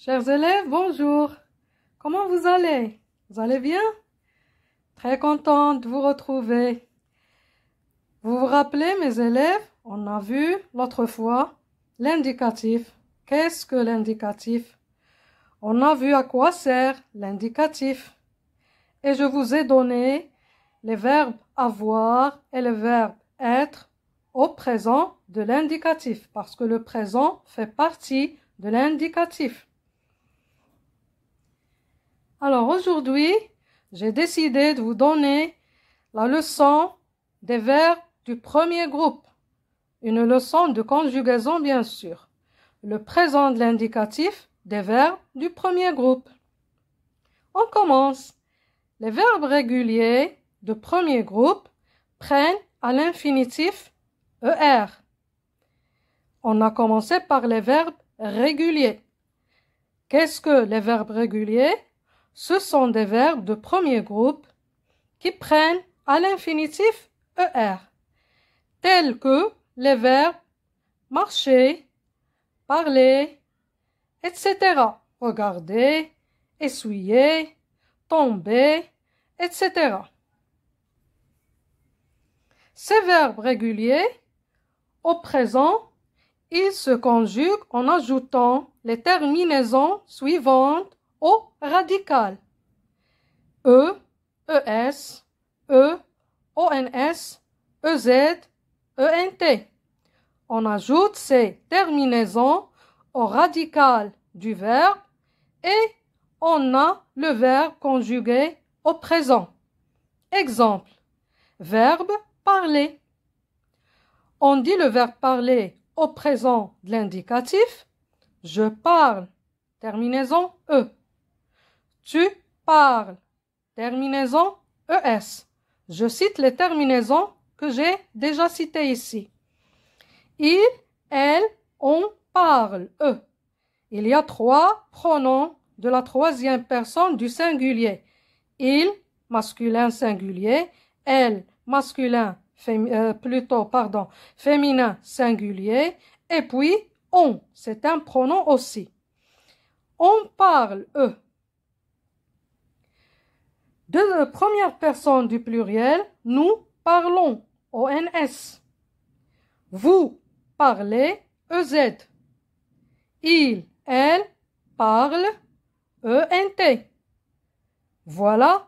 Chers élèves, bonjour. Comment vous allez? Vous allez bien? Très contente de vous retrouver. Vous vous rappelez, mes élèves, on a vu l'autre fois l'indicatif. Qu'est-ce que l'indicatif? On a vu à quoi sert l'indicatif. Et je vous ai donné les verbes avoir et le verbe être au présent de l'indicatif, parce que le présent fait partie de l'indicatif. Alors aujourd'hui, j'ai décidé de vous donner la leçon des verbes du premier groupe. Une leçon de conjugaison, bien sûr. Le présent de l'indicatif des verbes du premier groupe. On commence. Les verbes réguliers de premier groupe prennent à l'infinitif ER. On a commencé par les verbes réguliers. Qu'est-ce que les verbes réguliers? Ce sont des verbes de premier groupe qui prennent à l'infinitif ER, tels que les verbes marcher, parler, etc. Regarder, essuyer, tomber, etc. Ces verbes réguliers, au présent, ils se conjuguent en ajoutant les terminaisons suivantes au radical. E, ES, E, ONS, EZ, ENT. On ajoute ces terminaisons au radical du verbe et on a le verbe conjugué au présent. Exemple, verbe parler. On dit le verbe parler au présent de l'indicatif. Je parle, terminaison E. Tu parles, terminaison ES. Je cite les terminaisons que j'ai déjà citées ici. Il, elle, on parle, eux. Il y a trois pronoms de la troisième personne du singulier. Il, masculin singulier, elle, masculin, féminin singulier, et puis on, c'est un pronom aussi. On parle, eux. De première personne du pluriel, nous parlons, ONS. Vous parlez, EZ. Il, elle, parle, ENT. Voilà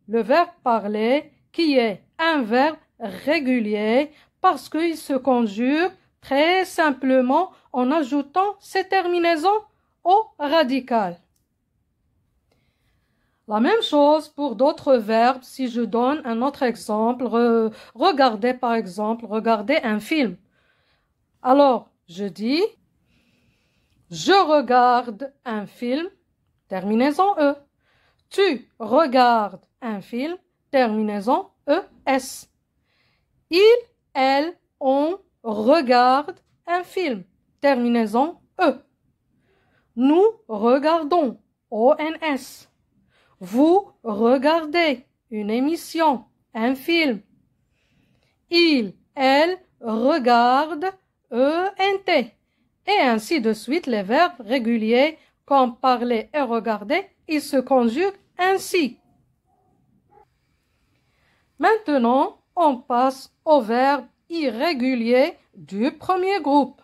le verbe parler qui est un verbe régulier parce qu'il se conjugue très simplement en ajoutant ces terminaisons au radical. La même chose pour d'autres verbes. Si je donne un autre exemple, regardez par exemple, regardez un film. Alors, je dis, je regarde un film, terminaison E. Tu regardes un film, terminaison ES. Il, elle, on regarde un film, terminaison E. Nous regardons, ONS. Vous regardez une émission, un film. Il, elle, regarde, ENT. Et ainsi de suite, les verbes réguliers comme parler et regarder, ils se conjuguent ainsi. Maintenant, on passe aux verbes irréguliers du premier groupe.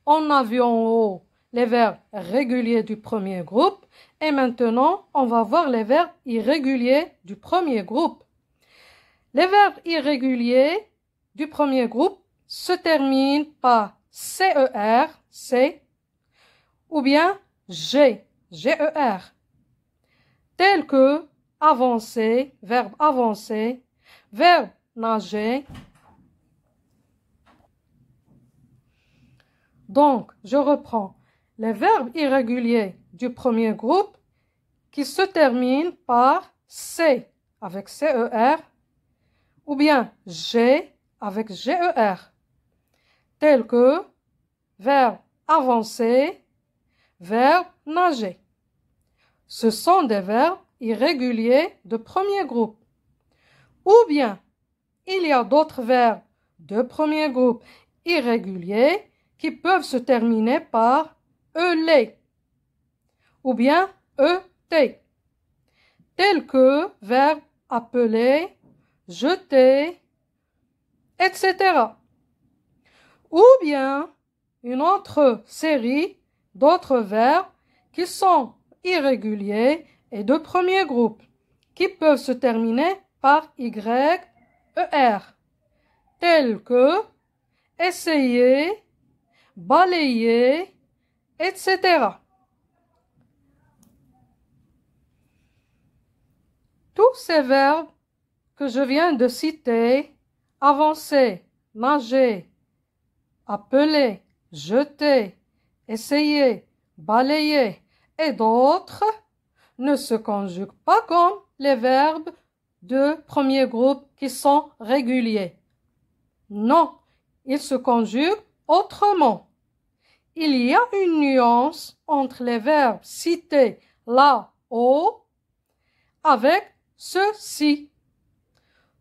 On a vu en haut les verbes réguliers du premier groupe et maintenant, on va voir les verbes irréguliers du premier groupe. Les verbes irréguliers du premier groupe se terminent par CER, C, ou bien G, GER, tels que avancer, verbe avancer, verbe nager. Donc, je reprends les verbes irréguliers du premier groupe qui se terminent par C avec CER ou bien G avec GER, tels que verbe avancer, verbe nager. Ce sont des verbes irréguliers de premier groupe. Ou bien, il y a d'autres verbes de premier groupe irréguliers qui peuvent se terminer par ELE. ou bien ET, tels que verbe appeler, jeter, etc. Ou bien une autre série d'autres verbes qui sont irréguliers et de premier groupe, qui peuvent se terminer par YER, tels que essayer, balayer, etc. Tous ces verbes que je viens de citer, avancer, nager, appeler, jeter, essayer, balayer et d'autres, ne se conjuguent pas comme les verbes de premier groupe qui sont réguliers. Non, ils se conjuguent autrement. Il y a une nuance entre les verbes cités là-haut avec ceci.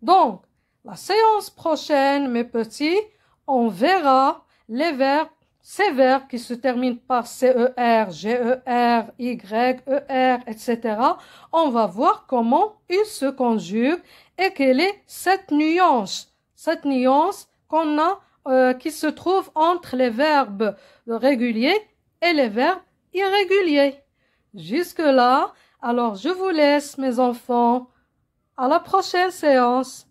Donc, la séance prochaine, mes petits, on verra ces verbes qui se terminent par CER, GER, YER, etc. On va voir comment ils se conjuguent et quelle est cette nuance qu'on a, qui se trouve entre les verbes réguliers et les verbes irréguliers. Jusque-là, alors je vous laisse, mes enfants. À la prochaine séance.